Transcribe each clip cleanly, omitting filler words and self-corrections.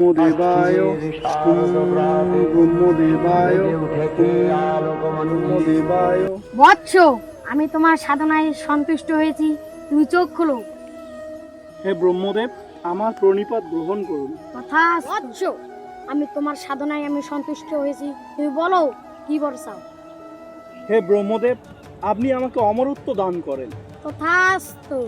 ব্রহ্মদেবায় ব্রহ্মদেবায় ব্রহ্মদেবায়। বৎস, আমি তোমার সাধনায় সন্তুষ্ট হয়েছি, তুমি চোখ খোলো। হে ব্রহ্মদেব, আমার প্রণিপাত গ্রহণ করুন। কথা বৎস, আমি তোমার সাধনায় আমি সন্তুষ্ট হয়েছি, তুমি বলো কি বর্ষাও। হে ব্রহ্মদেব, আপনি আমাকে অমরত্ব দান করেন। তথাস্তু।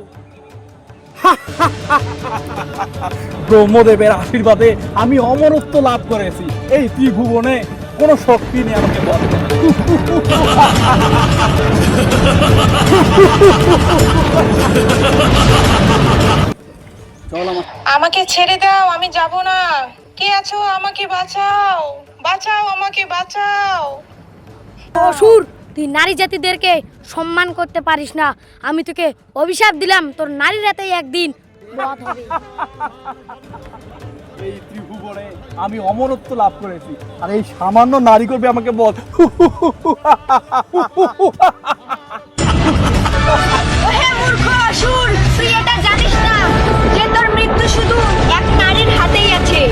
ব্রহ্মদেবের আশীর্বাদে আমি অমরত্ব লাভ করেছি। এই ত্রিভুবনে কোনো শক্তি নেই আমাকে বলে। চল আমাকে ছেড়ে দাও, আমি যাব না। কে আছো? আমাকে বাঁচাও, বাঁচাও, আমাকে বাঁচাও। অসুর, তুই নারী জাতিদেরকে সম্মান করতে পারিস না। আমি তোকে অভিশাপ দিলাম, তোর নারী রাতেই একদিন বধ হবে। এই ত্রিভুবনে আমি অমরত্ব লাভ করেছি, আর এই সামান্য নারী করবে আমাকে বল। ওহে মূর্খ অসুর, তুই এটা জানিস না যে তোর মৃত্যু শুধু এক নারীর হাতেই আছে।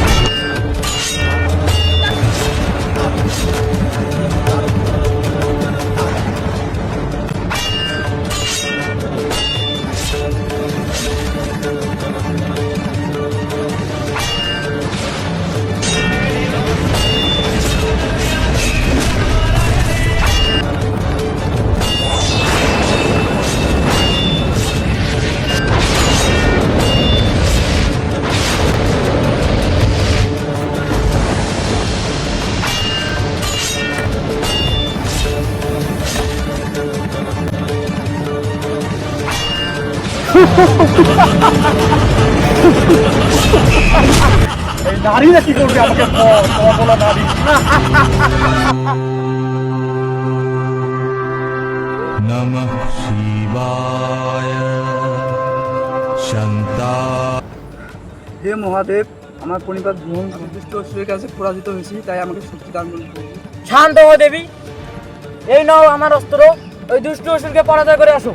এই নারীরা কি করবে আমাকে বল, তোমার বলা নারী। नमः शिवाय शान्ता। হে মহাদেব, আমার পরিবার গ্রহণ নির্দিষ্ট অসুরের কাছে পরাজিত হয়েছি, তাই আমাকে শক্তি দান করুন। শান্ত হও দেবী, এই নাও আমার অস্ত্র, ওই দুষ্ট অসুরকে পরাজয় করে আসো।